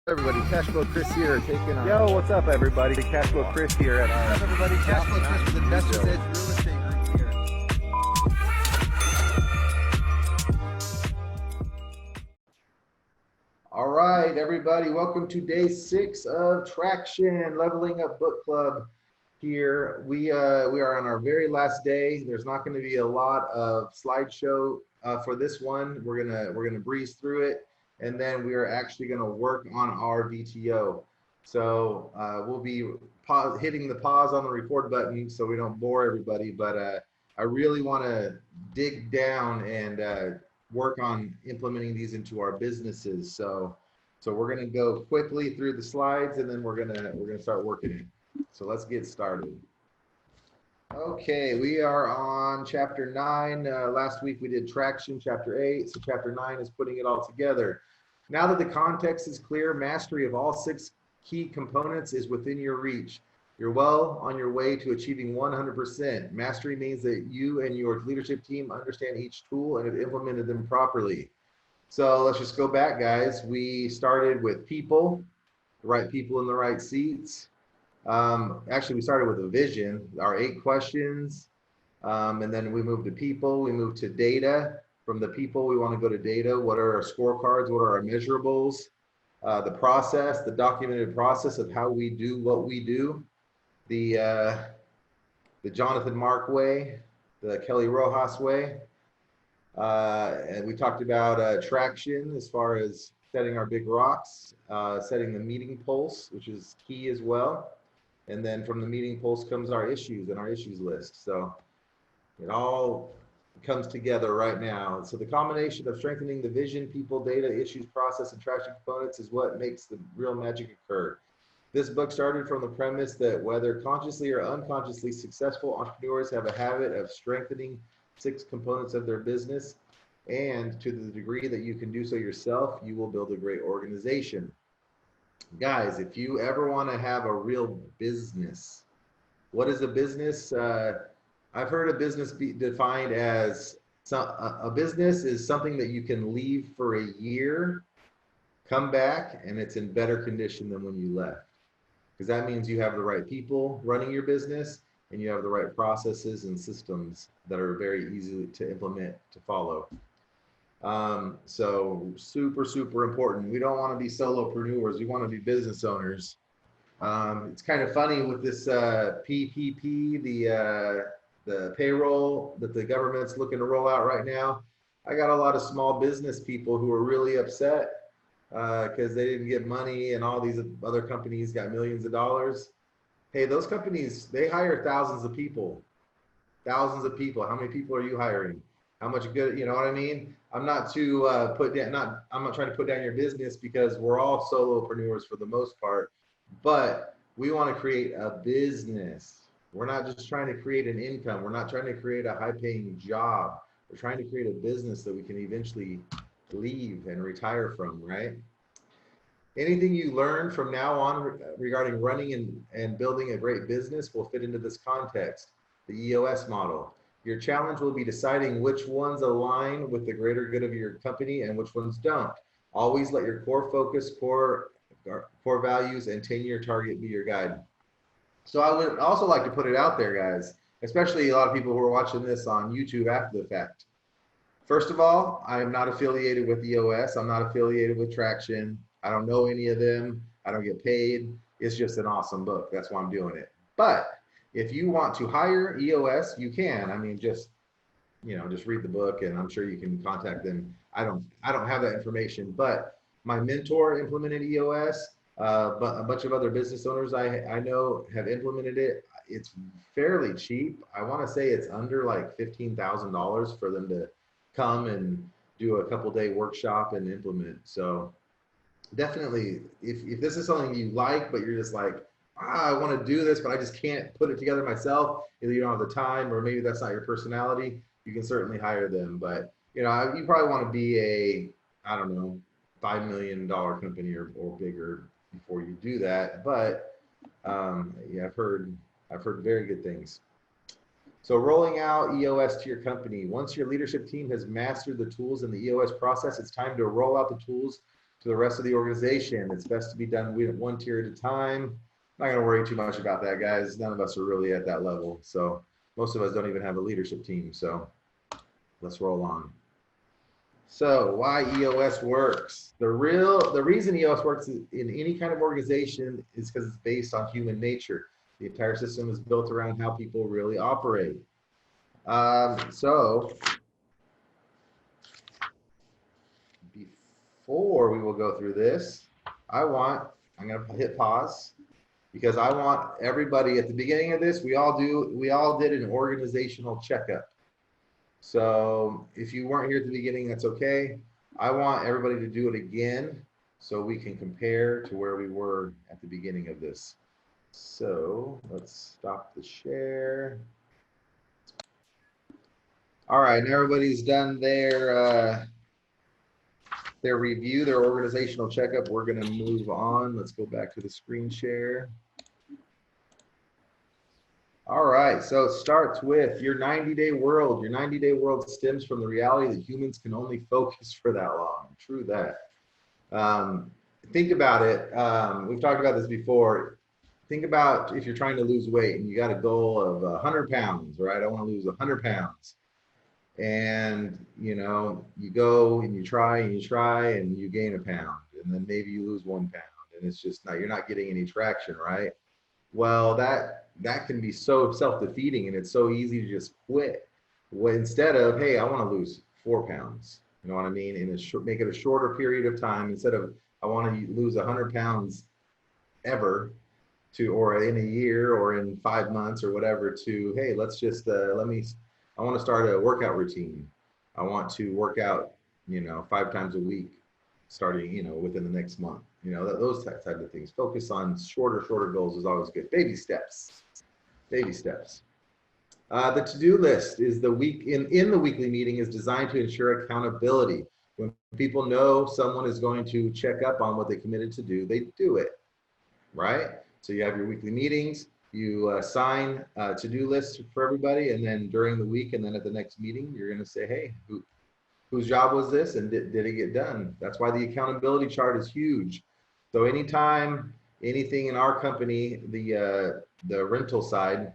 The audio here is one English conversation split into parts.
Everybody, Cashflow Chris here, taking on. Yo, what's up, everybody? Cashflow Chris here at What's up, everybody? Cashflow Chris with Investors Edge Real Estate Group here. All right, everybody, welcome to day 6 of Traction Leveling Up Book Club. Here we are on our very last day. There's not going to be a lot of slideshow for this one. We're gonna breeze through it. And then we are actually going to work on our VTO. So we'll be hitting the pause on the record button so we don't bore everybody. But I really want to dig down and work on implementing these into our businesses. So we're going to go quickly through the slides, and then we're gonna start working it. So let's get started. Okay, we are on chapter 9. Last week we did traction, chapter 8. So chapter 9 is putting it all together. Now that the context is clear, mastery of all 6 key components is within your reach. You're well on your way to achieving 100%. Mastery means that you and your leadership team understand each tool and have implemented them properly. So let's just go back, guys. We started with people, the right people in the right seats. Actually, we started with a vision, our 8 questions, and then we moved to people, we moved to data. From the people, we want to go to data. What are our scorecards? What are our measurables? The process, the documented process of how we do what we do. The Jonathan Mark way, the Kelly Rojas way. And we talked about traction as far as setting our big rocks, setting the meeting pulse, which is key as well. And then from the meeting pulse comes our issues and our issues list. So it all comes together right now. So the combination of strengthening the vision, people, data, issues, process, and traction components is what makes the real magic occur. This book started from the premise that whether consciously or unconsciously, successful entrepreneurs have a habit of strengthening 6 components of their business. And to the degree that you can do so yourself, you will build a great organization. Guys, if you ever want to have a real business, what is a business? I've heard a business be defined as a business is something that you can leave for a year, come back, and it's in better condition than when you left. Because that means you have the right people running your business and you have the right processes and systems that are very easy to implement, to follow. So super, super important. We don't want to be solopreneurs. We want to be business owners. It's kind of funny with this PPP, the payroll that the government's looking to roll out right now. I got a lot of small business people who are really upset because they didn't get money and all these other companies got millions of dollars. Hey, those companies, they hire thousands of people. Thousands of people. How many people are you hiring? How much good, you know what I mean? I'm not to I'm not trying to put down your business because we're all solopreneurs for the most part, but we want to create a business. We're not just trying to create an income. We're not trying to create a high-paying job. We're trying to create a business that we can eventually leave and retire from, right? Anything you learn from now on regarding running and building a great business will fit into this context, the EOS model. Your challenge will be deciding which ones align with the greater good of your company and which ones don't. Always let your core focus, core values, and 10-year target be your guide. So I would also like to put it out there, guys, especially a lot of people who are watching this on YouTube after the fact. First of all, I am not affiliated with EOS. I'm not affiliated with Traction. I don't know any of them. I don't get paid. It's just an awesome book. That's why I'm doing it. But if you want to hire EOS, you can. I mean, just read the book, and I'm sure you can contact them. I don't have that information, but my mentor implemented EOS. But a bunch of other business owners I know have implemented it. It's fairly cheap. I want to say it's under like $15,000 for them to come and do a couple-day workshop and implement. So definitely, if this is something you like, but you're just like, I want to do this, but I just can't put it together myself, either you don't have the time or maybe that's not your personality, you can certainly hire them. But you probably want to be a, I don't know, $5 million company or bigger before you do that. But yeah, I've heard very good things. So rolling out EOS to your company. Once your leadership team has mastered the tools in the EOS process, it's time to roll out the tools to the rest of the organization. It's best to be done one tier at a time. I'm not going to worry too much about that, guys. None of us are really at that level. So most of us don't even have a leadership team. So let's roll on. So why EOS works? The reason EOS works in any kind of organization is because it's based on human nature. The entire system is built around how people really operate. So before we will go through this, I'm going to hit pause because I want everybody at the beginning of this, we all did an organizational checkup. So if you weren't here at the beginning, that's okay. I want everybody to do it again so we can compare to where we were at the beginning of this. So let's stop the share. All right, and everybody's done their review, their organizational checkup. We're going to move on. Let's go back to the screen share. All right, so it starts with your 90-day world. Your 90-day world stems from the reality that humans can only focus for that long. True that. Think about it. We've talked about this before. Think about if you're trying to lose weight and you got a goal of 100 pounds, right? I want to lose 100 pounds. And, you know, you go and you try and you gain a pound. And then maybe you lose 1 pound. And it's just you're not getting any traction, right? Well, that can be so self-defeating, and it's so easy to just quit. Well, instead of, hey, I want to lose 4 pounds, you know what I mean? And make it a shorter period of time instead of I want to lose 100 pounds ever or in a year or in 5 months or whatever to, hey, let's just, I want to start a workout routine. I want to work out, 5 times a week starting, within the next month. Those type of things. Focus on shorter goals is always good. Baby steps. The to-do list is in the weekly meeting is designed to ensure accountability. When people know someone is going to check up on what they committed to do, they do it, right? So you have your weekly meetings, you assign to-do lists for everybody, and then during the week and then at the next meeting, you're going to say, hey, whose job was this and did it get done? That's why the accountability chart is huge. So anytime anything in our company, the rental side,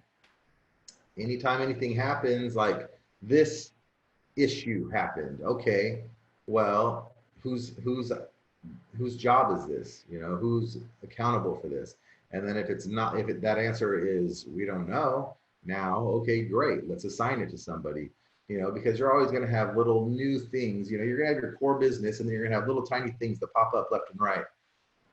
anytime anything happens, like this issue happened, okay, well, whose job is this? Who's accountable for this? And then if that answer is we don't know, now, okay, great, let's assign it to somebody. Because you're always going to have little new things. You're going to have your core business, and then you're going to have little tiny things that pop up left and right.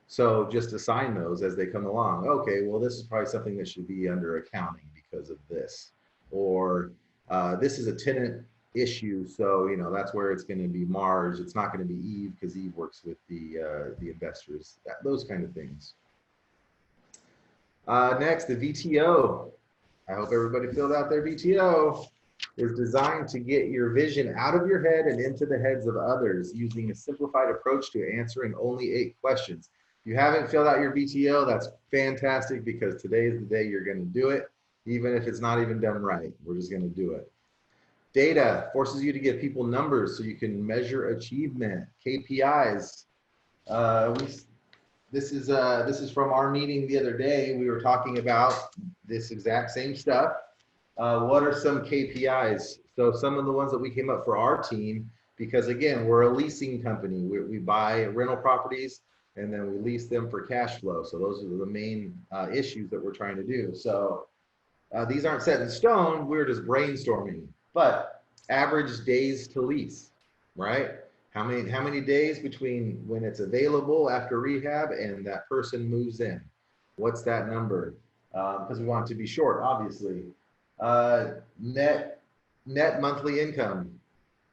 So just assign those as they come along. Okay, well, this is probably something that should be under accounting because of this, or this is a tenant issue, so that's where it's going to be Marge. It's not going to be Eve because Eve works with the investors. Those kind of things. Next, the VTO. I hope everybody filled out their VTO. Is designed to get your vision out of your head and into the heads of others using a simplified approach to answering only 8 questions. If you haven't filled out your VTO, that's fantastic because today is the day you're going to do it, even if it's not even done right. We're just going to do it. Data forces you to give people numbers so you can measure achievement. KPIs. This is from our meeting the other day. We were talking about this exact same stuff. What are some KPIs? So some of the ones that we came up for our team, because again, we're a leasing company. We buy rental properties and then we lease them for cash flow. So those are the main issues that we're trying to do. So these aren't set in stone. We're just brainstorming. But average days to lease, right? How many days between when it's available after rehab and that person moves in? What's that number? Because we want it to be short, obviously. Net monthly income,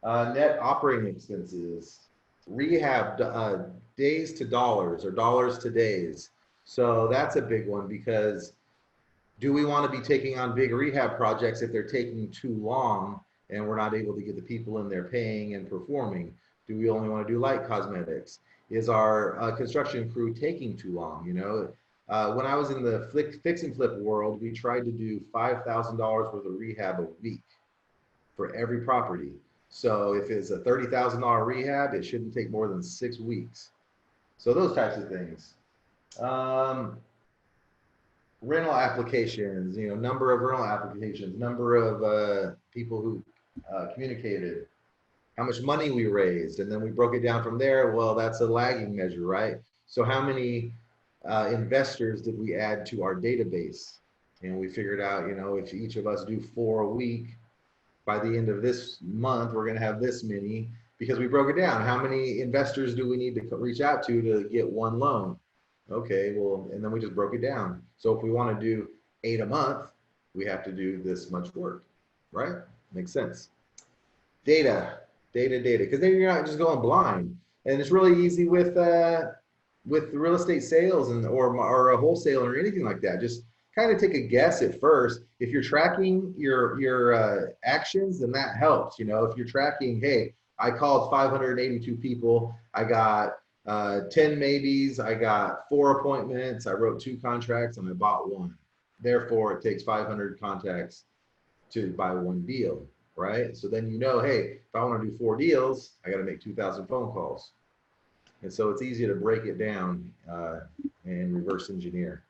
net operating expenses, rehab days to dollars or dollars to days. So that's a big one, because do we want to be taking on big rehab projects if they're taking too long and we're not able to get the people in there paying and performing? Do we only want to do light cosmetics? Is our construction crew taking too long? When I was in the fix and flip world, we tried to do $5,000 worth of rehab a week for every property. So if it's a $30,000 rehab, it shouldn't take more than 6 weeks. So those types of things. Rental applications, number of rental applications, number of people who communicated, how much money we raised, and then we broke it down from there. Well, that's a lagging measure, right? So how many investors did we add to our database? And we figured out, if each of us do 4 a week, by the end of this month, we're going to have this many, because we broke it down. How many investors do we need to reach out to get one loan? Okay, well, and then we just broke it down. So if we want to do 8 a month, we have to do this much work, right? Makes sense. Data, because then you're not just going blind. And it's really easy with real estate sales or a wholesaler or anything like that. Just kind of take a guess at first. If you're tracking your actions, then that helps. If you're tracking, hey, I called 582 people, I got 10 maybes, I got 4 appointments, I wrote 2 contracts, and I bought 1. Therefore, it takes 500 contacts to buy 1 deal, right? So then hey, if I want to do 4 deals, I got to make 2,000 phone calls. And so it's easy to break it down and reverse engineer.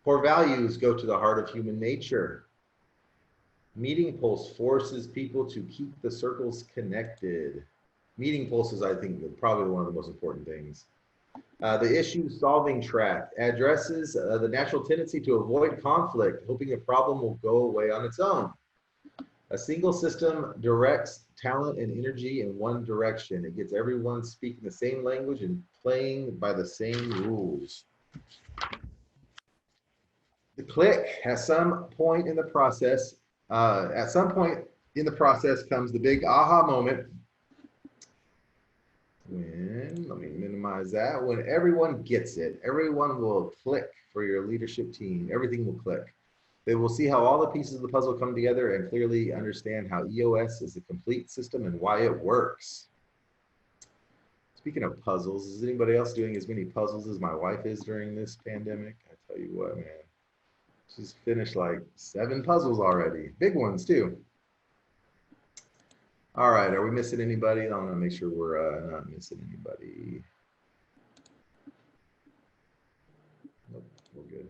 Core values go to the heart of human nature. Meeting pulse forces people to keep the circles connected. Meeting pulse is, I think, probably one of the most important things. The issue solving track addresses the natural tendency to avoid conflict, hoping a problem will go away on its own. A single system directs talent and energy in one direction. It gets everyone speaking the same language and playing by the same rules. The click, at some point in the process comes the big aha moment let me minimize that, when everyone gets it. Everyone will click for your leadership team. Everything will click. They will see how all the pieces of the puzzle come together and clearly understand how EOS is a complete system and why it works. Speaking of puzzles, is anybody else doing as many puzzles as my wife is during this pandemic? I tell you what, man. She's finished like 7 puzzles already. Big ones too. All right, are we missing anybody? I want to make sure we're not missing anybody. Nope, we're good.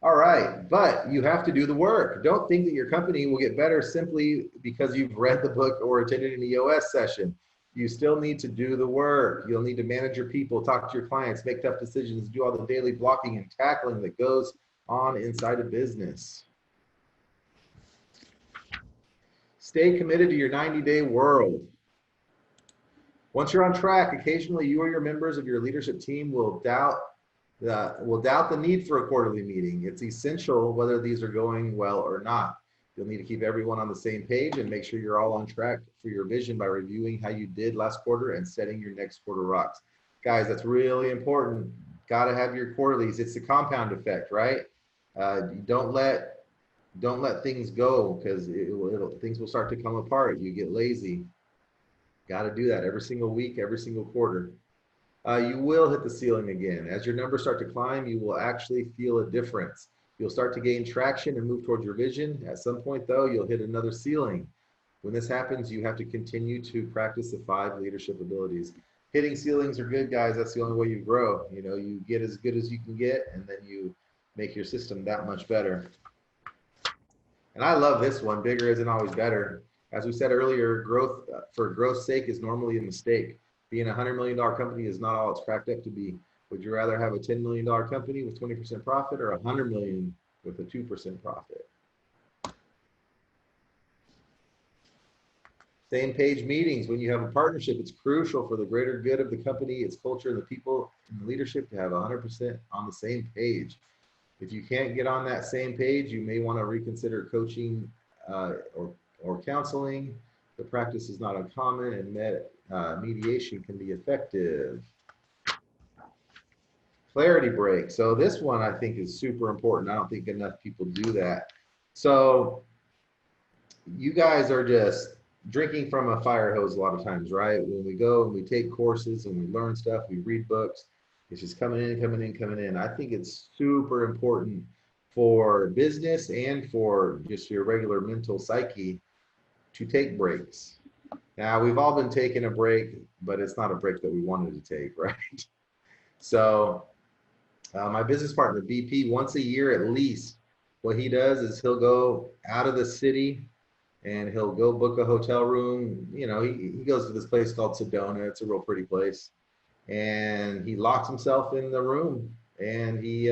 All right, but you have to do the work. Don't think that your company will get better simply because you've read the book or attended an EOS session. You still need to do the work. You'll need to manage your people, talk to your clients, make tough decisions, do all the daily blocking and tackling that goes on inside a business. Stay committed to your 90-day world. Once you're on track, occasionally you or your members of your leadership team will doubt the need for a quarterly meeting. It's essential whether these are going well or not. You'll need to keep everyone on the same page and make sure you're all on track for your vision by reviewing how you did last quarter and setting your next quarter rocks. Guys, that's really important. Got to have your quarterlies. It's the compound effect, right? Don't let things go, because things will start to come apart. You get lazy. Got to do that every single week, every single quarter. You will hit the ceiling again. As your numbers start to climb, you will actually feel a difference. You'll start to gain traction and move towards your vision. At some point, though, you'll hit another ceiling. When this happens, you have to continue to practice the 5 leadership abilities. Hitting ceilings are good, guys. That's the only way you grow. You get as good as you can get, and then you make your system that much better. And I love this one. Bigger isn't always better. As we said earlier, growth for growth's sake is normally a mistake. Being a $100 million company is not all it's cracked up to be. Would you rather have a $10 million company with 20% profit, or $100 million with a 2% profit? Same page meetings. When you have a partnership, it's crucial for the greater good of the company, its culture, and the people in the leadership to have 100% on the same page. If you can't get on that same page, you may want to reconsider coaching or counseling. The practice is not uncommon, and mediation can be effective. Clarity break. So this one I think is super important. I don't think enough people do that. So you guys are just drinking from a fire hose a lot of times, right? When we go and we take courses and we learn stuff, we read books, it's just coming in. I think it's super important for business and for just your regular mental psyche to take breaks. Now, we've all been taking a break, but it's not a break that we wanted to take, right? So my business partner, BP, once a year at least, what he does is he'll go out of the city and he'll go book a hotel room. You know, he goes to this place called Sedona. It's a real pretty place. And he locks himself in the room and he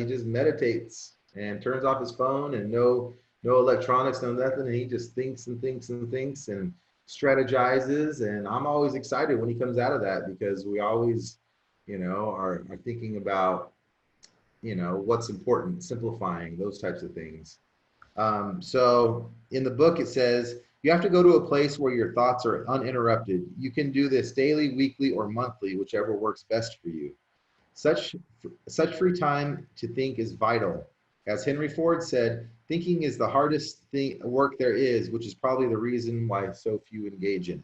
just meditates and turns off his phone and no electronics, no nothing. And he just thinks and thinks and thinks and strategizes. And I'm always excited when he comes out of that because we always, you know, are thinking about, you know, what's important, simplifying, those types of things. So in the book, it says, you have to go to a place where your thoughts are uninterrupted. You can do this daily, weekly, or monthly, whichever works best for you. Such free time to think is vital. As Henry Ford said, thinking is the hardest work there is, which is probably the reason why so few engage in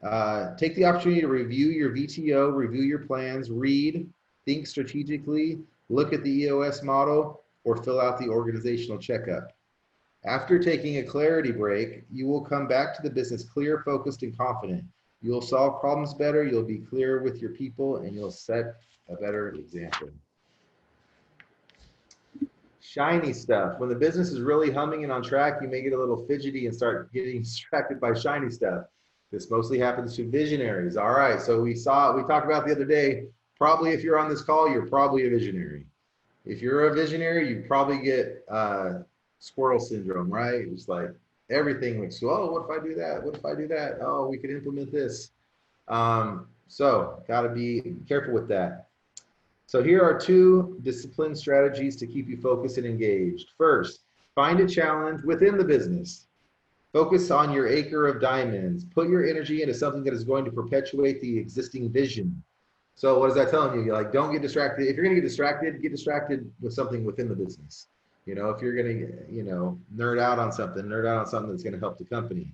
it. Take the opportunity to review your VTO, review your plans, read, think strategically, look at the EOS model, or fill out the organizational checkup. After taking a clarity break, you will come back to the business clear, focused, and confident. You'll solve problems better, you'll be clear with your people, and you'll set a better example. Shiny stuff. When the business is really humming and on track, you may get a little fidgety and start getting distracted by shiny stuff. This mostly happens to visionaries. All right, so we talked about the other day, probably if you're on this call, you're probably a visionary. If you're a visionary, you probably get squirrel syndrome, right? It's like everything looks, oh, what if I do that? What if I do that? Oh, we could implement this. So got to be careful with that. So here are 2 discipline strategies to keep you focused and engaged. First, find a challenge within the business. Focus on your acre of diamonds. Put your energy into something that is going to perpetuate the existing vision. So what is that telling you? You're like, don't get distracted. If you're going to get distracted with something within the business. You know, if you're going to, you know, nerd out on something that's going to help the company.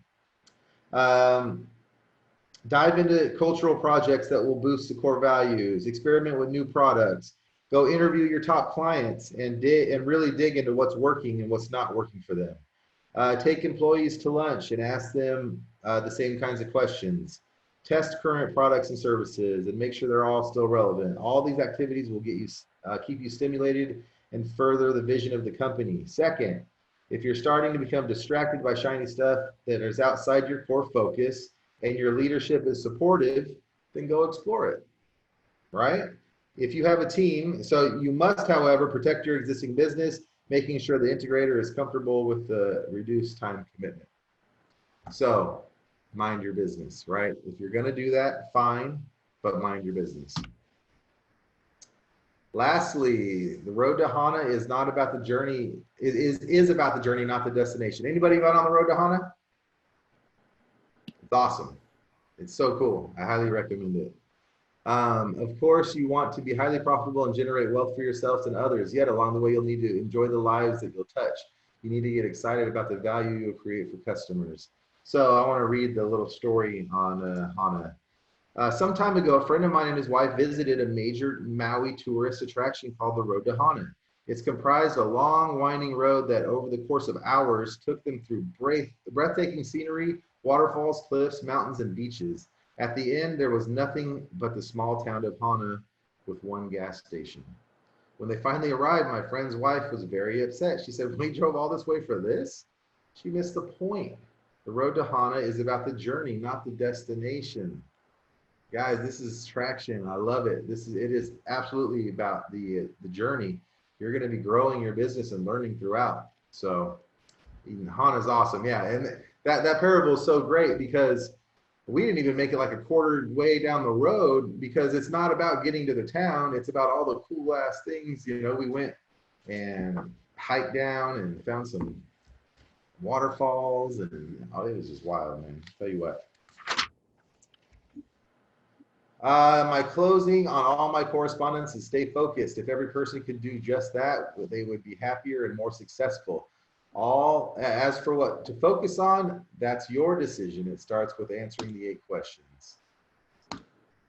Dive into cultural projects that will boost the core values. Experiment with new products. Go interview your top clients and really dig into what's working and what's not working for them. Take employees to lunch and ask them the same kinds of questions. Test current products and services and make sure they're all still relevant. All these activities will get you, keep you stimulated and further the vision of the company. Second, if you're starting to become distracted by shiny stuff that is outside your core focus and your leadership is supportive, then go explore it, right? If you have a team, so you must, however, protect your existing business, making sure the integrator is comfortable with the reduced time commitment. So mind your business, right? If you're going to do that, fine, but mind your business. Lastly, the road to Hana is not about the journey. It is about the journey, not the destination. Anybody gone on the road to Hana? It's awesome. It's so cool. I highly recommend it. Of course, you want to be highly profitable and generate wealth for yourselves and others. Yet along the way, you'll need to enjoy the lives that you'll touch. You need to get excited about the value you'll create for customers. So I want to read the little story on Hana. Some time ago, a friend of mine and his wife visited a major Maui tourist attraction called the Road to Hana. It's comprised of a long, winding road that over the course of hours took them through breathtaking scenery, waterfalls, cliffs, mountains, and beaches. At the end, there was nothing but the small town of Hana with one gas station. When they finally arrived, my friend's wife was very upset. She said, "We drove all this way for this?" She missed the point. The road to Hana is about the journey, not the destination. Guys, this is traction. I love it. It is absolutely about the journey. You're going to be growing your business and learning throughout. So Hana is awesome. Yeah, and that parable is so great because we didn't even make it like a quarter way down the road because it's not about getting to the town. It's about all the cool ass things. You know, we went and hiked down and found some waterfalls and oh, it was just wild, man. Tell you what. My closing on all my correspondence is stay focused. If every person could do just that, they would be happier and more successful. As for what to focus on, that's your decision. It starts with answering the 8 questions,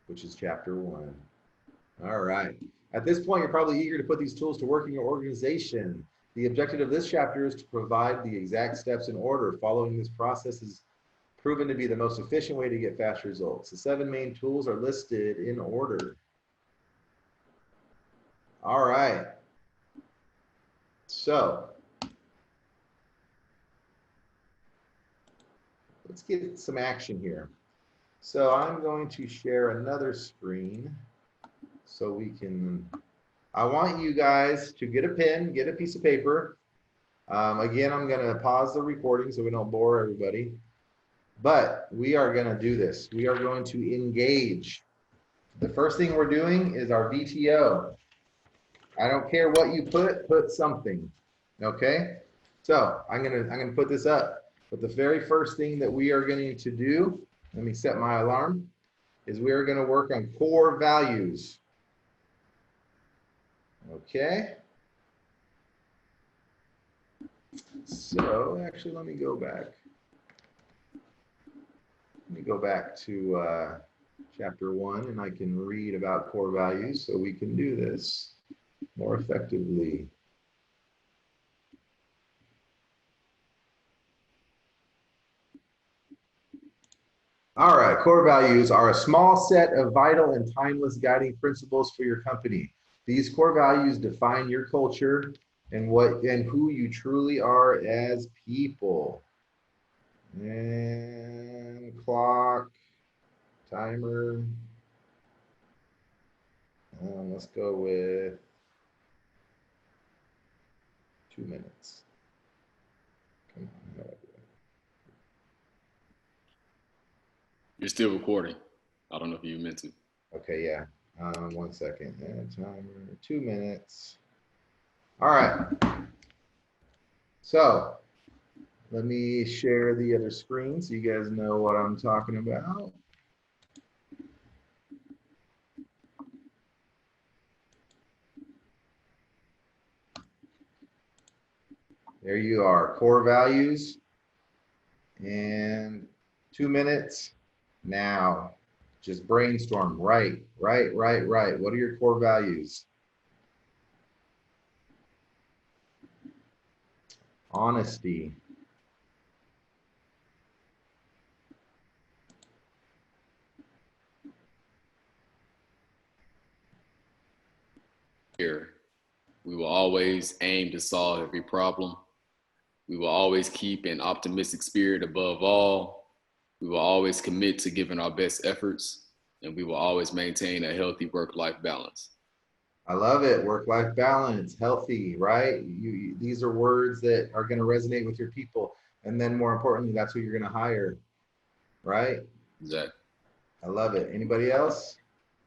which is chapter 1. All right. At this point, you're probably eager to put these tools to work in your organization. The objective of this chapter is to provide the exact steps in order. Following this process is proven to be the most efficient way to get fast results. The 7 main tools are listed in order. All right. So let's get some action here. So I'm going to share another screen so we can, I want you guys to get a pen, get a piece of paper. Again, I'm going to pause the recording so we don't bore everybody. But we are going to do this. We are going to engage. The first thing we're doing is our VTO. I don't care what you put something. Okay? So I'm gonna put this up. But the very first thing that we are going to do, let me set my alarm, is we are going to work on core values. Okay? So actually, let me go back. Let me go back to chapter 1, and I can read about core values so we can do this more effectively. All right, core values are a small set of vital and timeless guiding principles for your company. These core values define your culture and who you truly are as people. And clock, timer. Let's go with 2 minutes. Come on, how do I do it? You're still recording. I don't know if you meant to. Okay, yeah. 1 second. Timer, 2 minutes. All right. So let me share the other screen so you guys know what I'm talking about. There you are, core values. And 2 minutes now. Just brainstorm. Right. What are your core values? Honesty. Here, we will always aim to solve every problem. We will always keep an optimistic spirit above all. We will always commit to giving our best efforts, and we will always maintain a healthy work-life balance. I love it. Work-life balance, healthy, right? These are words that are going to resonate with your people. And then more importantly, that's who you're going to hire, right? Exactly. I love it. Anybody else?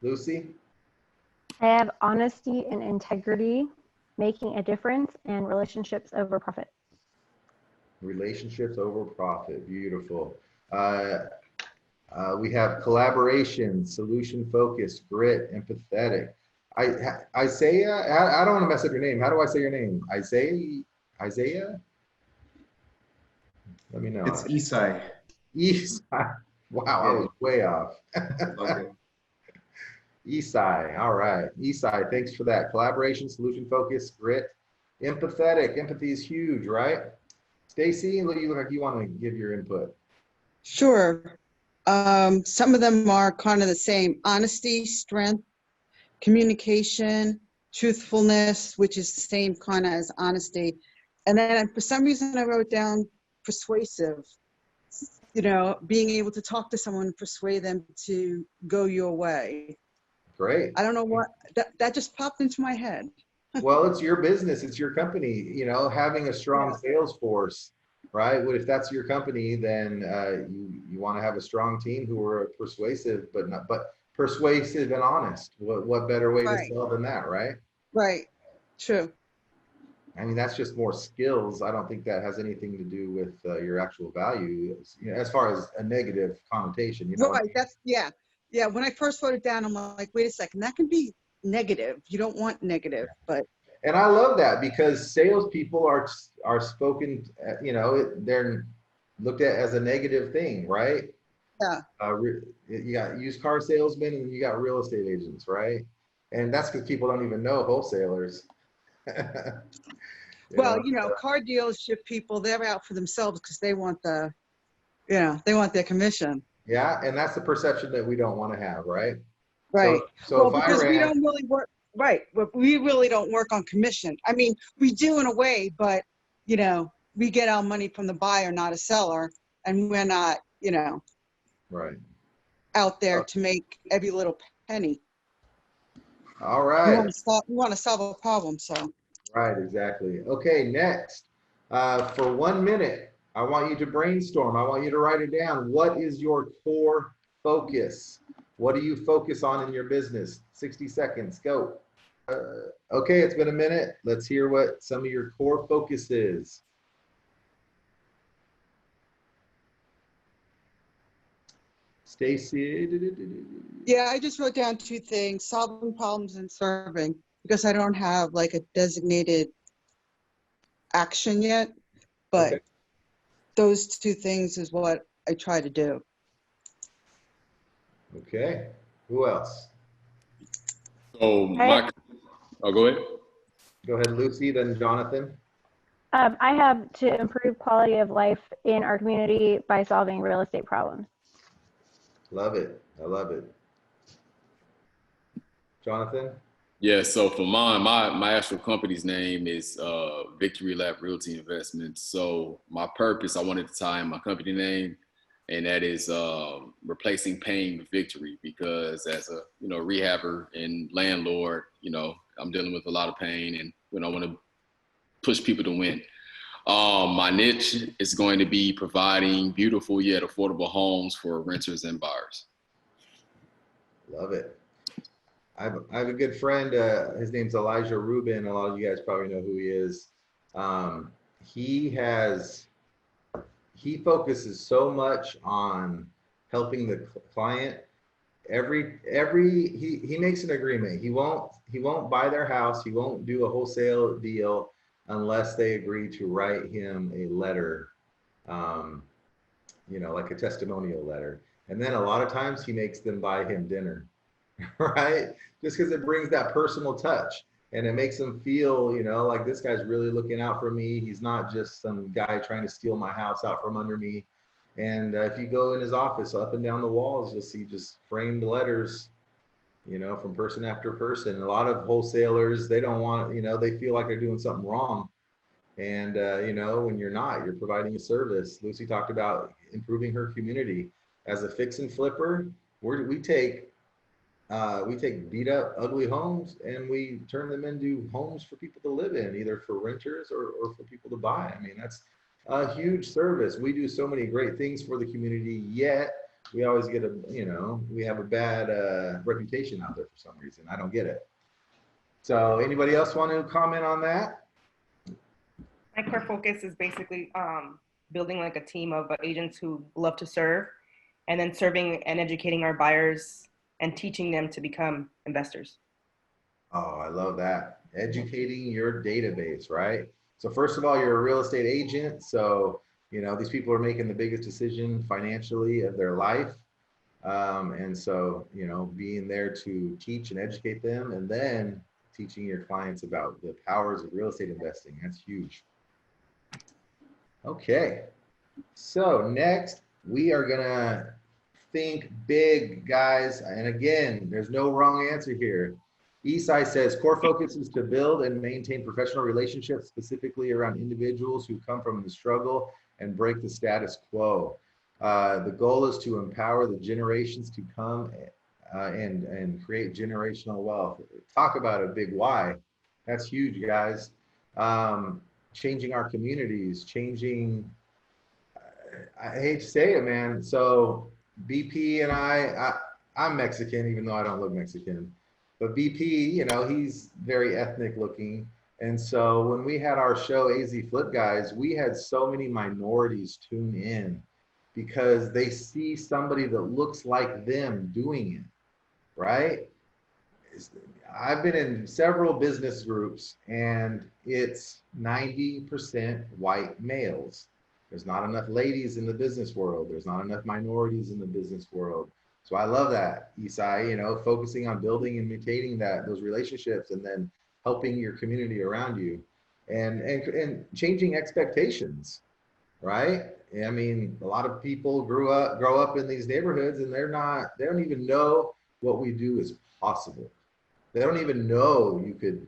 Lucy? I have honesty and integrity, making a difference, and relationships over profit. Relationships over profit. Beautiful. We have collaboration, solution focused, grit, empathetic. Isaiah, I don't want to mess up your name. How do I say your name? Isaiah? Let me know. It's Isai. Isai. Wow, I was way off. Okay. Isai, all right. Isai, thanks for that. Collaboration, solution focus, grit, empathetic. Empathy is huge, right? Stacy, you look like you want to give your input. Sure. Some of them are kind of the same. Honesty, strength, communication, truthfulness, which is the same kind of as honesty. And then for some reason I wrote down persuasive. You know, being able to talk to someone, persuade them to go your way. Great. I don't know what, that just popped into my head. Well, it's your business, it's your company, you know, having a strong sales force, right? Well, if that's your company, then you want to have a strong team who are persuasive, but persuasive and honest. What better way to sell than that, right? Right. True. I mean, that's just more skills. I don't think that has anything to do with your actual value, you know, as far as a negative connotation. You know, Right. That's yeah. When I first wrote it down, I'm like, wait a second, that can be negative. You don't want negative, but. And I love that because salespeople are spoken, you know, they're looked at as a negative thing, right? Yeah. You got used car salesmen and you got real estate agents, right? And that's because people don't even know wholesalers. You know, car dealership people, they're out for themselves because they want they want their commission. Yeah, and that's the perception that we don't want to have, right? Right. So well, because we don't really Right, but we really don't work on commission. I mean, we do in a way, but, you know, we get our money from the buyer, not a seller, and we're not, you know, Right. out there Oh, to make every little penny. all We right. want to solve a problem, so. Right, exactly. Okay, next. For 1 minute, I want you to brainstorm. I want you to write it down. What is your core focus? What do you focus on in your business? 60 seconds, go. Okay, it's been a minute. Let's hear what some of your core focus is. Stacy. Yeah, I just wrote down 2 things, solving problems and serving, because I don't have like a designated action yet, but Okay. those 2 things is what I try to do. Okay. Who else? So my, oh, go ahead. Go ahead, Lucy, then Jonathan. I have to improve quality of life in our community by solving real estate problems. Love it. I love it. Jonathan? Yeah, so for mine, my actual company's name is Victory Lab Realty Investments. So my purpose, I wanted to tie in my company name, and that is replacing pain with victory. Because as a rehabber and landlord, I'm dealing with a lot of pain, and I want to push people to win. My niche is going to be providing beautiful yet affordable homes for renters and buyers. Love it. I have a good friend, his name's Elijah Rubin. A lot of you guys probably know who he is. He focuses so much on helping the client. He makes an agreement. He won't buy their house. He won't do a wholesale deal unless they agree to write him a letter, like a testimonial letter. And then a lot of times he makes them buy him dinner. Right? Just because it brings that personal touch and it makes them feel, like this guy's really looking out for me. He's not just some guy trying to steal my house out from under me. And if you go in his office, up and down the walls, you'll see just framed letters, from person after person. A lot of wholesalers, they don't want, they feel like they're doing something wrong. And, when you're not, you're providing a service. Lucy talked about improving her community. As a fix and flipper, we take beat up, ugly homes and we turn them into homes for people to live in, either for renters or for people to buy. I mean, that's a huge service. We do so many great things for the community, yet we always get we have a bad reputation out there for some reason. I don't get it. So anybody else want to comment on that? My core focus is basically building like a team of agents who love to serve, and then serving and educating our buyers and teaching them to become investors. Oh, I love that. Educating your database, right? So first of all, you're a real estate agent. So, these people are making the biggest decision financially of their life. And so, being there to teach and educate them, and then teaching your clients about the powers of real estate investing. That's huge. Okay. So next, we are gonna think big, guys. And again, there's no wrong answer here. Esai says core focus is to build and maintain professional relationships, specifically around individuals who come from the struggle and break the status quo. The goal is to empower the generations to come and create generational wealth. Talk about a big why. That's huge, guys. Changing our communities, I hate to say it, man. So BP and I'm Mexican, even though I don't look Mexican. But BP, he's very ethnic looking. And so when we had our show, AZ Flip Guys, we had so many minorities tune in because they see somebody that looks like them doing it, right? I've been in several business groups and it's 90% white males. There's not enough ladies in the business world. There's not enough minorities in the business world. So I love that, Esai, focusing on building and maintaining those relationships and then helping your community around you and changing expectations, right? I mean, a lot of people grow up in these neighborhoods and they don't even know what we do is possible. They don't even know you could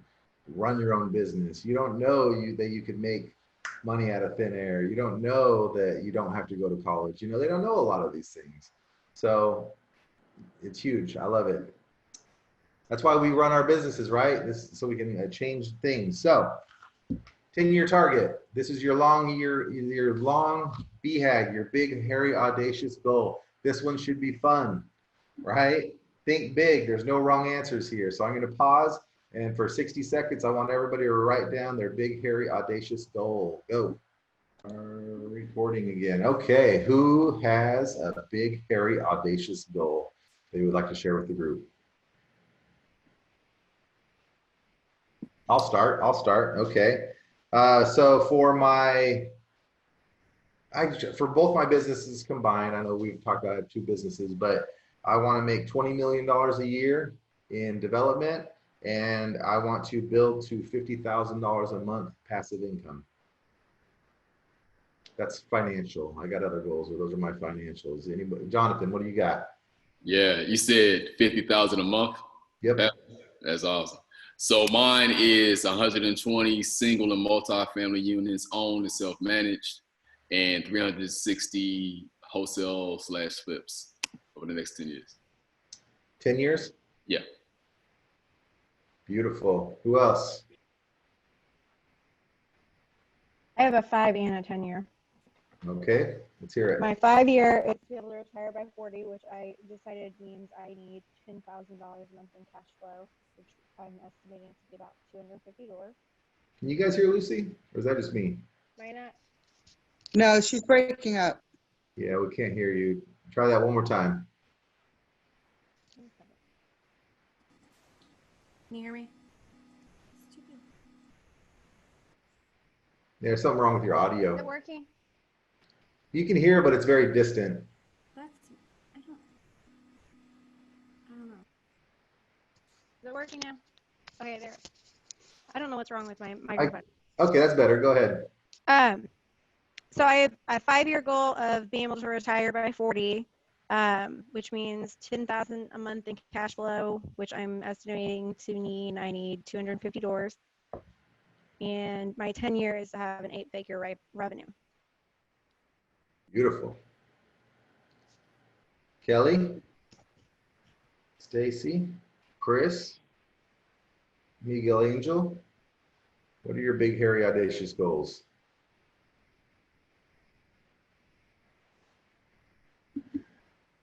run your own business. You don't know that you could make money out of thin air. You don't know that you don't have to go to college. They don't know a lot of these things. So it's huge. I love it. That's why we run our businesses, right? So we can change things. So 10-year target. This is your long BHAG, your big, hairy, audacious goal. This one should be fun, right? Think big. There's no wrong answers here. So I'm going to pause. And for 60 seconds, I want everybody to write down their big, hairy, audacious goal. Go. Recording again. Okay. Who has a big, hairy, audacious goal they would like to share with the group? I'll start. Okay. So for both my businesses combined, I know we've talked about two businesses, but I want to make $20 million a year in development, and I want to build to $50,000 a month passive income. That's financial. I got other goals, but those are my financials. Anybody, Jonathan, what do you got? Yeah, you said 50,000 a month. Yep. That's awesome. So mine is 120 single and multi-family units owned and self-managed, and 360 wholesale/flips over the next 10 years. 10 years? Yeah. Beautiful. Who else? I have a 5 and a 10-year. Okay, let's hear it. My 5-year is to be able to retire by 40, which I decided means I need $10,000 a month in cash flow, which I'm estimating to be about $250. Can you guys hear Lucy? Or is that just me? Why not? No, she's breaking up. Yeah, we can't hear you. Try that one more time. Can you hear me? There's something wrong with your Is audio. it working? You can hear, but it's very distant. I don't know. Is it working now? Okay, there. I don't know what's wrong with my microphone. Okay, that's better. Go ahead. So I have a 5-year goal of being able to retire by 40, which means $10,000 a month in cash flow, which I'm estimating I need 250 doors. And my 10-year is to have an 8-figure revenue. Beautiful. Kelly, Stacy, Chris, Miguel Angel, what are your big, hairy, audacious goals?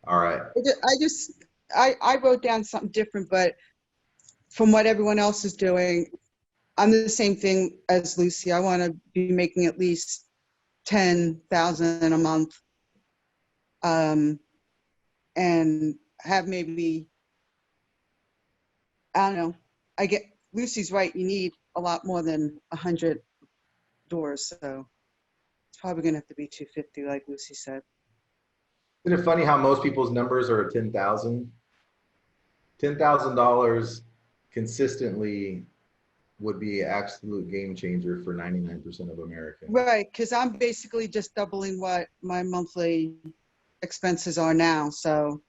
All right. I wrote down something different, but from what everyone else is doing, I'm the same thing as Lucy. I want to be making at least 10,000 a month, and have maybe, I don't know. Lucy's right. You need a lot more than 100 doors, so it's probably gonna have to be 250, like Lucy said. Isn't it funny how most people's numbers are 10,000? $10,000 consistently would be an absolute game changer for 99% of Americans. Right, because I'm basically just doubling what my monthly expenses are now. So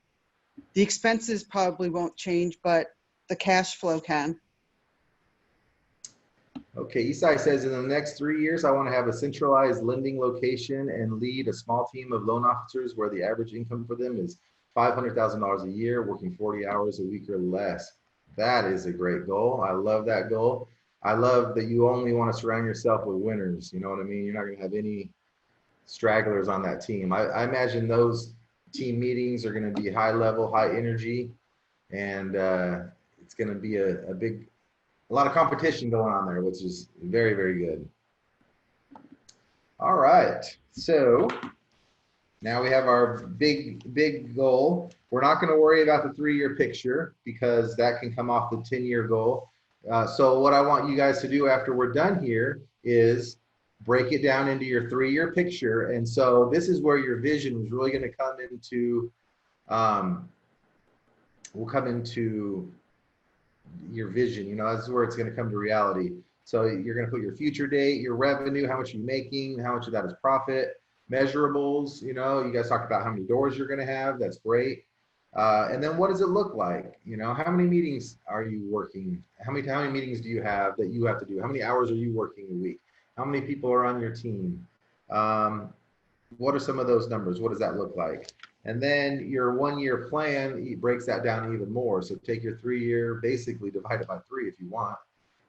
the expenses probably won't change, but the cash flow can. Okay, Isai says, in the next 3 years, I want to have a centralized lending location and lead a small team of loan officers where the average income for them is $500,000 a year, working 40 hours a week or less. That is a great goal. I love that goal. I love that you only want to surround yourself with winners. You know what I mean? You're not going to have any stragglers on that team. I imagine those team meetings are going to be high level, high energy, and it's going to be a lot of competition going on there, which is very, very good. All right, so now we have our big goal. We're not going to worry about the 3-year picture because that can come off the 10-year goal. So what I want you guys to do after we're done here is break it down into your 3-year picture. And so this is where your vision is really going to come into, will come into your vision. You know, that's where it's going to come to reality. So you're going to put your future date, your revenue, how much you're making, how much of that is profit, measurables. You know, you guys talked about how many doors you're going to have. That's great. And then what does it look like? You know, how many meetings are you working? How many meetings do you have that you have to do? How many hours are you working a week? How many people are on your team? What are some of those numbers? What does that look like? And then your 1-year plan breaks that down even more. So take your 3-year, basically divide it by 3 if you want.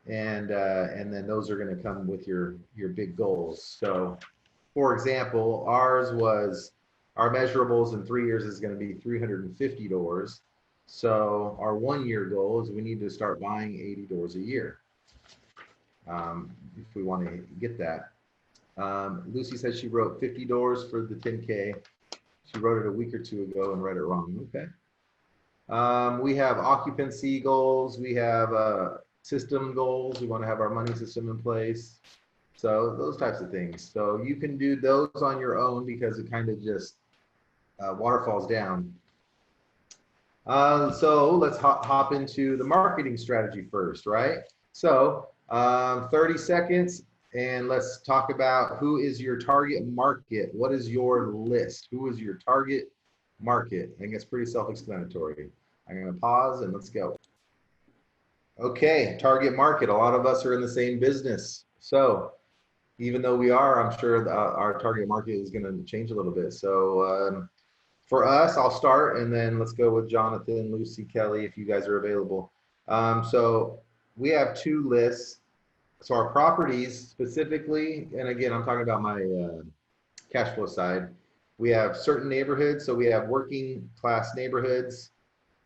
And then those are going to come with your big goals. So for example, our measurables in 3 years is going to be 350 doors. So our 1-year goal is we need to start buying 80 doors a year if we want to get that. Lucy said she wrote 50 doors for the 10K. She wrote it a week or two ago and read it wrong. Okay. We have occupancy goals. We have system goals. We want to have our money system in place. So those types of things. So you can do those on your own because it kind of just waterfalls down. So let's hop into the marketing strategy first, right? So 30 seconds and let's talk about who is your target market. What is your list? Who is your target market? I think it's pretty self-explanatory. I'm going to pause and let's go. Okay, target market. A lot of us are in the same business. So even though we are, I'm sure our target market is going to change a little bit. So for us, I'll start and then let's go with Jonathan, Lucy, Kelly, if you guys are available. So we have 2 lists. So our properties specifically, and again, I'm talking about my cash flow side. We have certain neighborhoods. So we have working class neighborhoods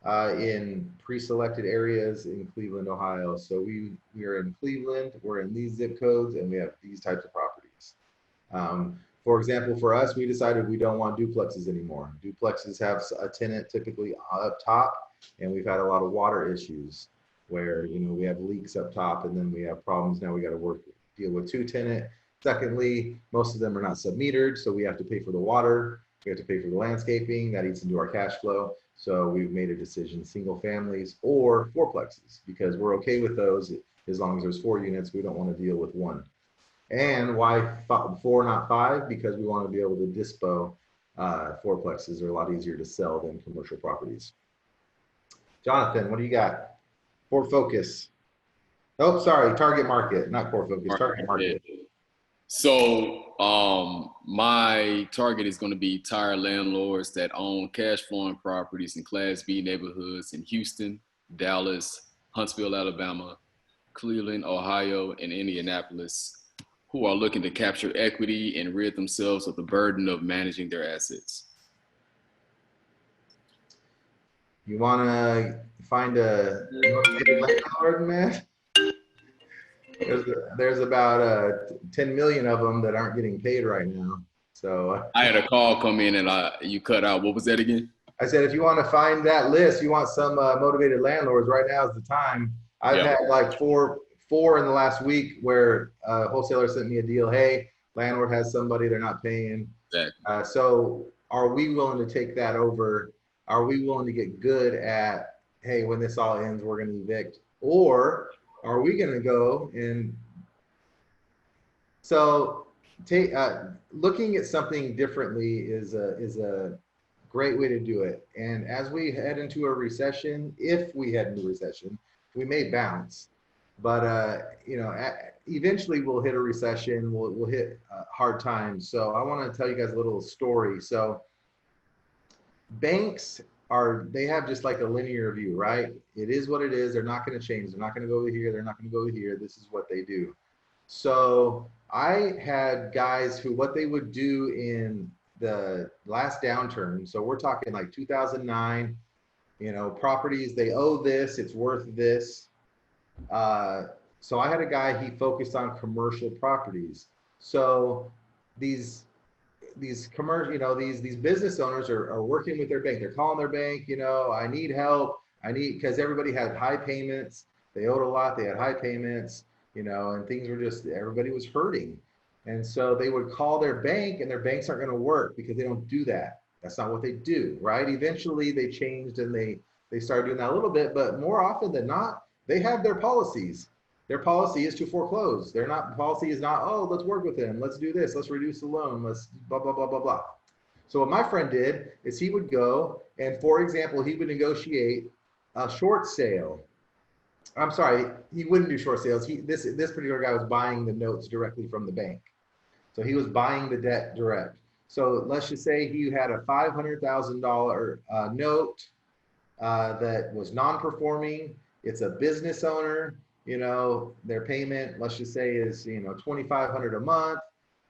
in pre-selected areas in Cleveland, Ohio. So we are in Cleveland, we're in these zip codes, and we have these types of properties. For example, for us, we decided we don't want duplexes anymore. Duplexes have a tenant typically up top, and we've had a lot of water issues where, you know, we have leaks up top and then we have problems. Now we got to deal with 2 tenant. Secondly, most of them are not sub-metered, so we have to pay for the water. We have to pay for the landscaping. That eats into our cash flow. So we've made a decision, single families or 4plexes, because we're okay with those as long as there's 4 units. We don't want to deal with 1. And why 4, not 5? Because we want to be able to dispo 4plexes are a lot easier to sell than commercial properties. Jonathan, what do you got? Core focus. Oh, sorry, target market, not core focus, target market. So my target is going to be tired landlords that own cash flowing properties in Class B neighborhoods in Houston, Dallas, Huntsville, Alabama, Cleveland, Ohio, and Indianapolis, who are looking to capture equity and rid themselves of the burden of managing their assets. You want to find a landlord, man? There's about 10 million of them that aren't getting paid right now. So I had a call come in and you cut out. What was that again? I said, if you want to find that list, you want some motivated landlords, right now is the time. I've had like four in the last week where a wholesaler sent me a deal. Hey, landlord has somebody they're not paying. Exactly. So are we willing to take that over? Are we willing to get good at, hey, when this all ends, we're going to evict? Or are we going to go and so looking at something differently is a great way to do it. And as we head into a recession, if we head into a recession, we may bounce, but you know, eventually we'll hit a recession. We'll hit hard times. So I want to tell you guys a little story. So banks they have just like a linear view, right? It is what it is. They're not going to change. They're not going to go over here. They're not going to go over here. This is what they do. So I had guys who, what they would do in the last downturn, so we're talking like 2009, you know, properties, they owe this, it's worth this. So I had a guy, he focused on commercial properties. So these commercial, you know, these business owners are working with their bank. They're calling their bank, you know, I need help. Because everybody had high payments. They owed a lot. They had high payments, you know, and things were just, everybody was hurting. And so they would call their bank, and their banks aren't going to work because they don't do that. That's not what they do, right? Eventually they changed and they started doing that a little bit, but more often than not, they have their policies. Their policy is to foreclose. Policy is not, oh, let's work with them. Let's do this. Let's reduce the loan. Let's blah, blah, blah, blah, blah. So what my friend did is he would go and, for example, he would negotiate a short sale. I'm sorry, he wouldn't do short sales. This particular guy was buying the notes directly from the bank. So he was buying the debt direct. So let's just say he had a $500,000 note that was non-performing. It's a business owner, their payment, let's just say is, $2,500 a month.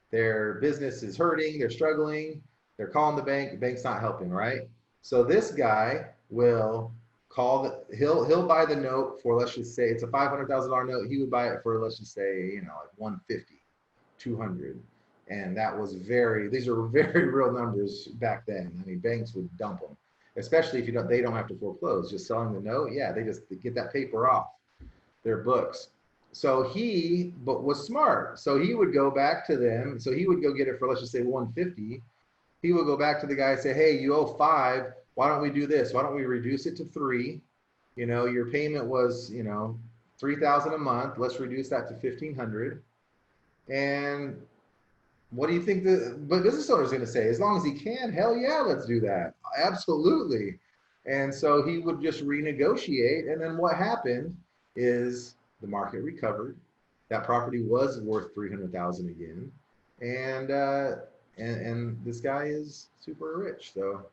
Their business is hurting, they're struggling, they're calling the bank's not helping, right? So this guy will he'll buy the note for, let's just say it's a $500,000 note. He would buy it for, let's just say, like 150, 200. And that was these are very real numbers back then. I mean, banks would dump them, especially if they don't have to foreclose. Just selling the note, yeah, they just get that paper off their books. So he was smart. So he would go back to them. So he would go get it for, let's just say 150. He would go back to the guy and say, hey, you owe 5. Why don't we do this? Why don't we reduce it to 3? Your payment was, $3,000 a month. Let's reduce that to $1,500. And what do you think the business owner is going to say? As long as he can, hell yeah, let's do that. Absolutely. And so he would just renegotiate. And then what happened is the market recovered. That property was worth $300,000 again. And this guy is super rich. So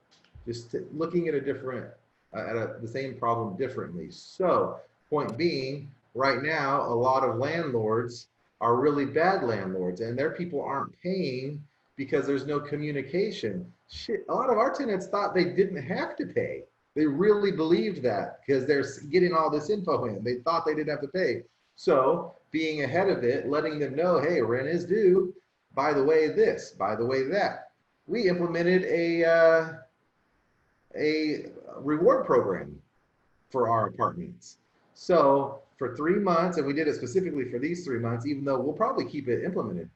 just looking at the same problem differently. So point being, right now, a lot of landlords are really bad landlords, and their people aren't paying because there's no communication. Shit, a lot of our tenants thought they didn't have to pay. They really believed that because they're getting all this info in. They thought they didn't have to pay. So being ahead of it, letting them know, hey, rent is due. By the way, this, by the way, that. We implemented a reward program for our apartments. So for 3 months, and we did it specifically for these 3 months, even though we'll probably keep it implemented.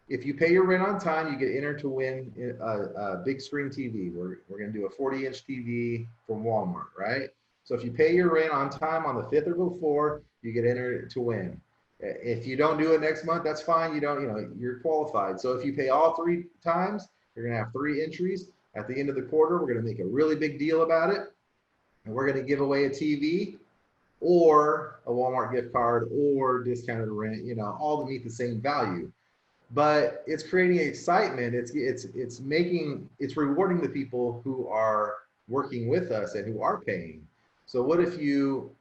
If you pay your rent on time, you get entered to win a big screen TV. We're going to do a 40-inch TV from Walmart, right? So if you pay your rent on time on the 5th or before, you get entered to win. If you don't do it next month, that's fine. You're qualified. So if you pay all 3 times, you're going to have 3 entries. At the end of the quarter, we're going to make a really big deal about it. And we're going to give away a TV or a Walmart gift card or discounted rent, all to meet the same value. But it's creating excitement. It's rewarding the people who are working with us and who are paying. So what if you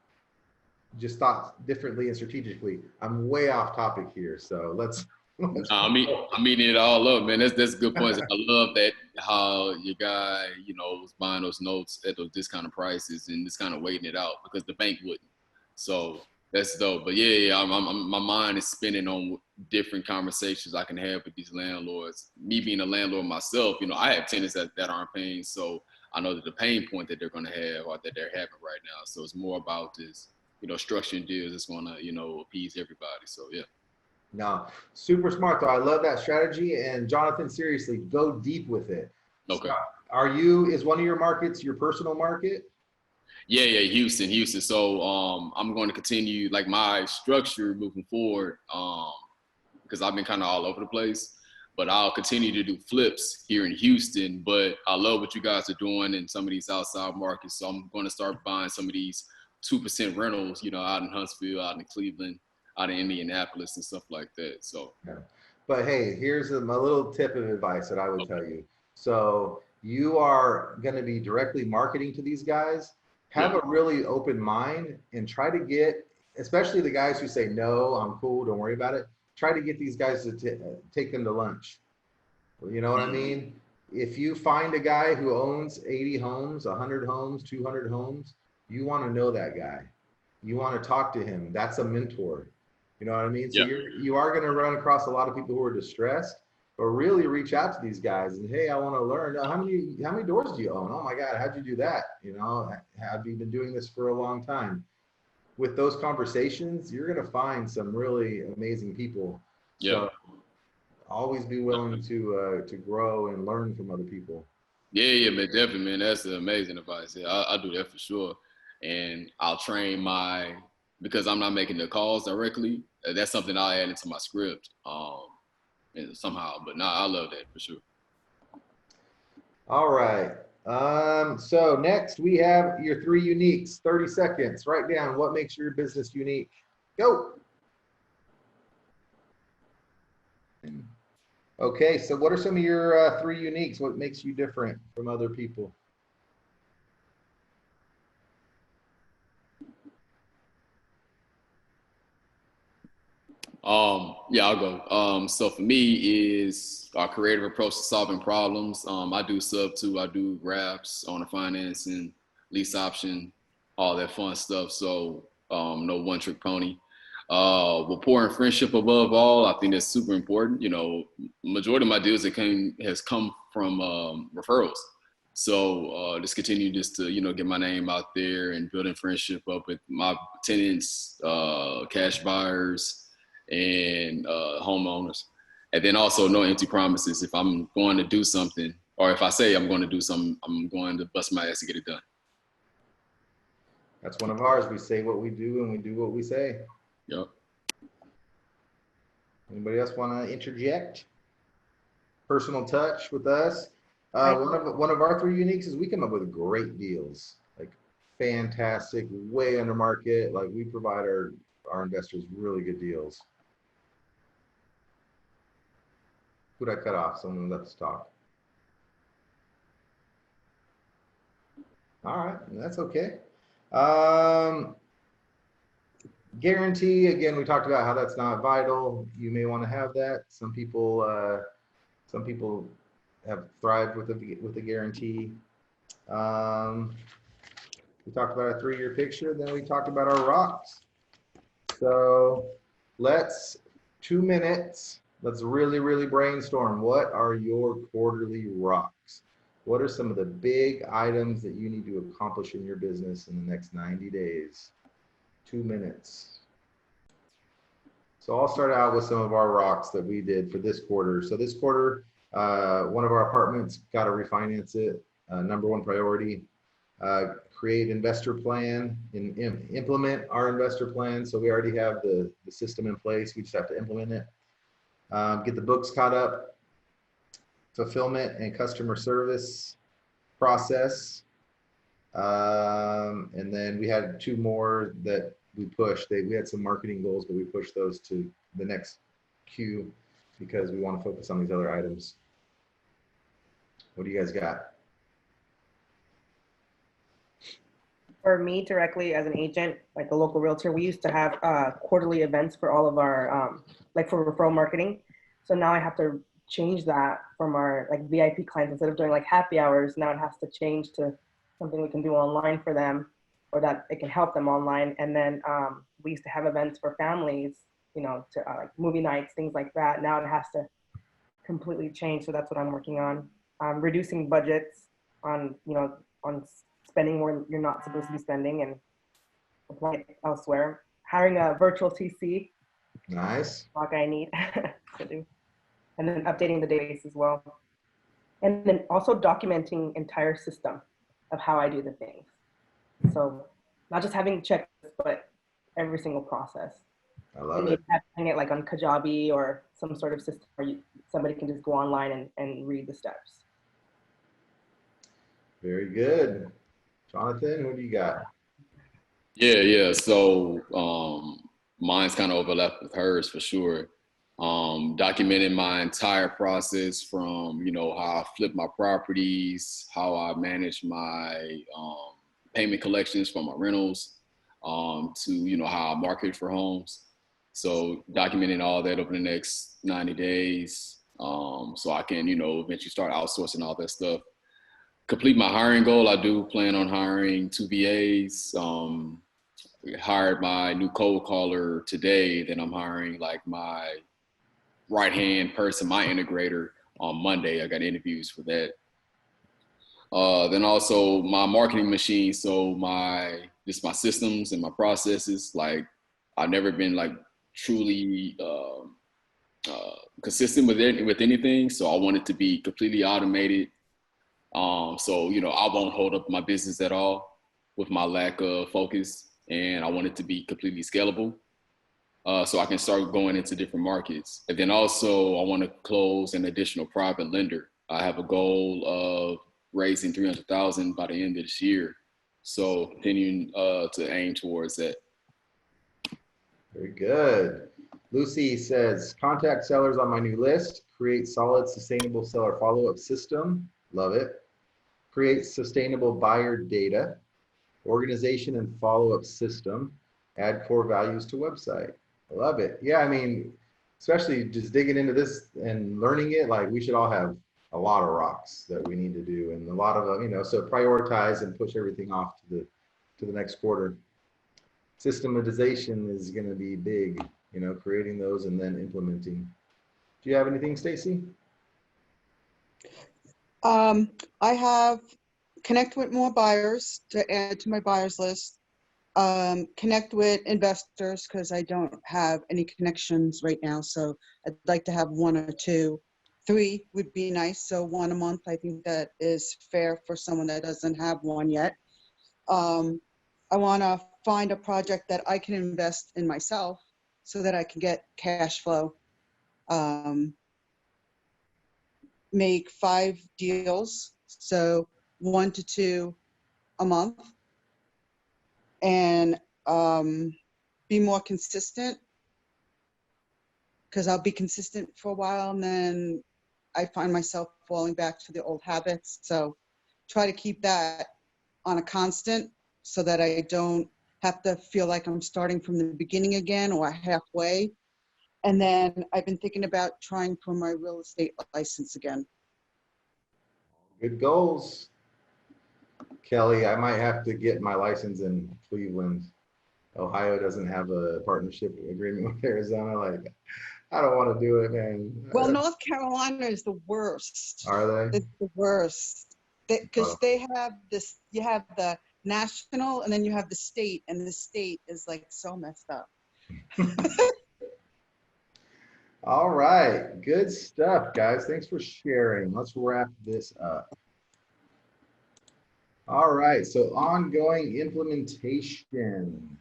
just thought differently and strategically? I'm way off topic here, so let's I'm eating it all up, man. That's good points. I love that how your guy, was buying those notes at those discounted prices and just kind of waiting it out because the bank wouldn't. So that's dope. But yeah, my mind is spinning on different conversations I can have with these landlords. Me being a landlord myself, I have tenants that aren't paying, so I know that the pain point that they're going to have or that they're having right now. So it's more about this, structuring deals that's going to, appease everybody. So yeah. No, super smart though. I love that strategy. And Jonathan, seriously, go deep with it. Okay. So is one of your markets your personal market? Yeah, Houston. So I'm going to continue like my structure moving forward because I've been kind of all over the place. But I'll continue to do flips here in Houston. But I love what you guys are doing in some of these outside markets. So I'm going to start buying some of these 2% rentals, out in Huntsville, out in Cleveland, out of Indianapolis and stuff like that. So, yeah. But hey, here's my little tip of advice that I would tell you. So you are going to be directly marketing to these guys. Have a really open mind and try to get, especially the guys who say, no, I'm cool, don't worry about it. Try to get these guys to take them to lunch. You know what I mean? If you find a guy who owns 80 homes, 100 homes, 200 homes, you want to know that guy. You want to talk to him. That's a mentor. You know what I mean? So you are going to run across a lot of people who are distressed, but really reach out to these guys and, hey, I want to learn. How many doors do you own? Oh my God, how'd you do that? Have you been doing this for a long time? With those conversations, you're going to find some really amazing people. Yeah. So always be willing to grow and learn from other people. Yeah, man, definitely, man. That's amazing advice. Yeah, I'll do that for sure. And I'll train because I'm not making the calls directly. That's something I'll add into my script somehow. But no, I love that for sure. All right. So next we have your three uniques, 30 seconds. Write down what makes your business unique. Go. Okay, so what are some of your three uniques? What makes you different from other people? Yeah, I'll go. So for me is our creative approach to solving problems. I do sub two, I do graphs, owner financing, lease option, all that fun stuff. So no one trick pony. Rapport and friendship above all. I think that's super important. You know, majority of my deals has come from referrals. So just continue just to get my name out there and building friendship up with my tenants, cash buyers, and homeowners. And then also no empty promises. If I'm going to do something, or if I say I'm going to do something, I'm going to bust my ass to get it done. That's one of ours. We say what we do and we do what we say. Yep. Anybody else want to interject? Personal touch with us. One of our three uniques is we come up with great deals, like fantastic, way under market. Like we provide our investors really good deals. Who'd I cut off? Someone left us talk. All right, that's okay. Guarantee, again, we talked about how that's not vital. You may want to have that. Some people have thrived with a guarantee. We talked about a 3-year picture, then we talked about our rocks. So let's 2 minutes. Let's really brainstorm. What are your quarterly rocks? What are some of the big items that you need to accomplish in your business in the next 90 days? 2 minutes. So I'll start out with some of our rocks that we did for this quarter. So this quarter, one of our apartments, got to refinance it. Number one priority. Create investor plan and implement our investor plan. So we already have the system in place. We just have to implement it. Get the books caught up. Fulfillment and customer service process. And then we had 2 more that we pushed. We had some marketing goals, but we pushed those to the next queue because we want to focus on these other items. What do you guys got? For me directly as an agent, like a local realtor, we used to have quarterly events for all of our, like for referral marketing. So now I have to change that from our like VIP clients. Instead of doing like happy hours, now it has to change to something we can do online for them, or that it can help them online. And then we used to have events for families, you know, to like movie nights, things like that. Now it has to completely change. So that's what I'm working on. Reducing budgets on, you know, on spending where you're not supposed to be spending and applying it elsewhere. Hiring a virtual TC. Nice. Like I need to do. And then updating the database as well. And then also documenting entire system of how I do the things. So not just having checklists, but every single process. I love it. Having it like on Kajabi or some sort of system where somebody can just go online and read the steps. Very good. Jonathan, what do you got? Yeah. So mine's kind of overlapped with hers for sure. Documenting my entire process from, you know, how I flip my properties, how I manage my payment collections for my rentals, to, you know, how I market for homes. So documenting all that over the next 90 days, so I can, you know, eventually start outsourcing all that stuff. Complete my hiring goal. I do plan on hiring 2 VAs. Hired my new cold caller today. Then I'm hiring like my right-hand person, my integrator, on Monday. I got interviews for that. Then also my marketing machine. So my systems and my processes. Like I've never been like truly consistent with anything. So I want it to be completely automated. So, you know, I won't hold up my business at all with my lack of focus, and I want it to be completely scalable. So I can start going into different markets. And then also I want to close an additional private lender. I have a goal of raising 300,000 by the end of this year. So continuing to aim towards that. Very good. Lucy says, contact sellers on my new list, create solid, sustainable seller follow-up system. Love it. Create sustainable buyer data, organization and follow-up system, add core values to website. I love it. Yeah, I mean, especially just digging into this and learning it, like we should all have a lot of rocks that we need to do and a lot of, you know, so prioritize and push everything off to the next quarter. Systematization is going to be big, you know, creating those and then implementing. Do you have anything, Stacy? I have connect with more buyers to add to my buyers list. Connect with investors because I don't have any connections right now. So I'd like to have 1 or 2. 3 would be nice. So 1 a month. I think that is fair for someone that doesn't have one yet. I want to find a project that I can invest in myself so that I can get cash flow. Make 5 deals, so 1 to 2 a month, and be more consistent because I'll be consistent for a while and then I find myself falling back to the old habits. So try to keep that on a constant so that I don't have to feel like I'm starting from the beginning again or halfway. And then I've been thinking about trying for my real estate license again. Good goals. Kelly, I might have to get my license in Cleveland. Ohio doesn't have a partnership agreement with Arizona. Like, I don't want to do it, man. Well, North Carolina is the worst. Are they? It's the worst. Because they have this, you have the national and then you have the state, and the state is like so messed up. All right, good stuff, guys. Thanks for sharing. Let's wrap this up. All right, so ongoing implementation.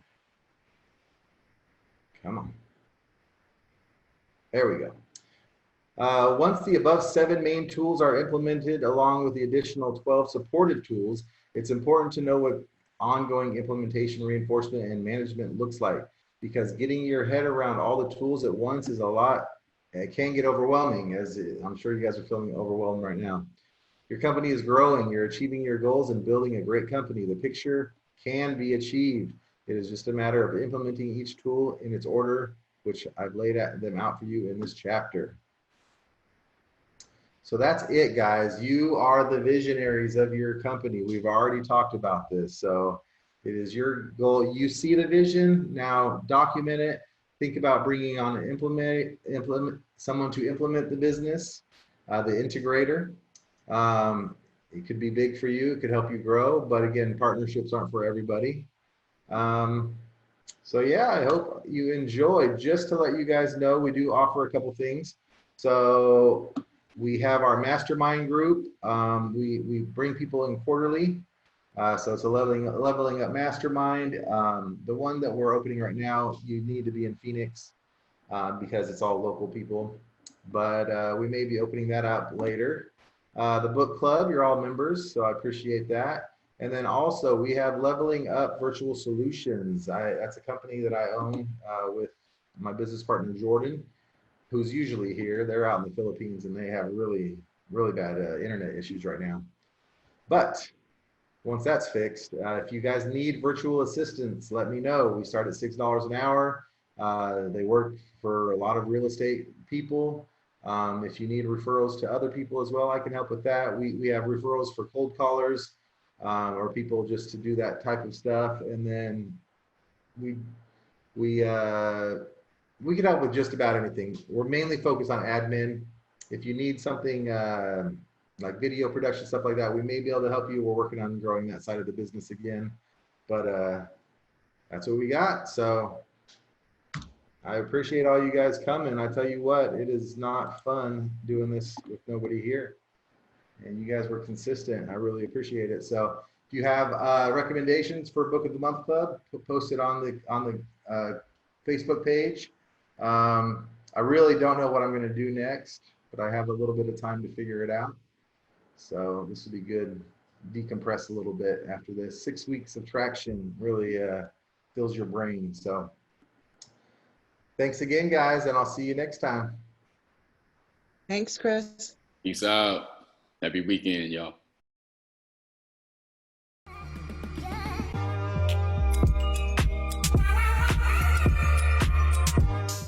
Come on. There we go. Once the above 7 main tools are implemented, along with the additional 12 supported tools, it's important to know what ongoing implementation, reinforcement, and management looks like, because getting your head around all the tools at once is a lot. It can get overwhelming, as I'm sure you guys are feeling overwhelmed right now. Your company is growing, you're achieving your goals and building a great company. The picture can be achieved. It is just a matter of implementing each tool in its order, which I've laid them out for you in this chapter. So that's it, guys. You are the visionaries of your company. We've already talked about this. So it is your goal. You see the vision, now document it. Think about bringing on an someone to implement the business, the integrator. It could be big for you. It could help you grow. But again, partnerships aren't for everybody. So yeah, I hope you enjoyed. Just to let you guys know, we do offer a couple things. So we have our mastermind group. We bring people in quarterly. So it's a leveling up mastermind. The one that we're opening right now, you need to be in Phoenix because it's all local people. But we may be opening that up later. The book club, you're all members, so I appreciate that. And then also we have Leveling Up Virtual Solutions. That's a company that I own with my business partner, Jordan, who's usually here. They're out in the Philippines and they have really, really bad internet issues right now. But once that's fixed, if you guys need virtual assistants, let me know. We start at $6 an hour. They work for a lot of real estate people. If you need referrals to other people as well, I can help with that. We have referrals for cold callers or people just to do that type of stuff. And then we can help with just about anything. We're mainly focused on admin. If you need something like video production, stuff like that, we may be able to help you. We're working on growing that side of the business again. But that's what we got. So I appreciate all you guys coming. I tell you what, it is not fun doing this with nobody here. And you guys were consistent. I really appreciate it. So if you have recommendations for Book of the Month Club, post it on the Facebook page. I really don't know what I'm going to do next, but I have a little bit of time to figure it out. So this will be good. Decompress a little bit after this. 6 weeks of traction really fills your brain. So thanks again, guys, and I'll see you next time. Thanks, Chris. Peace out. Happy weekend, y'all.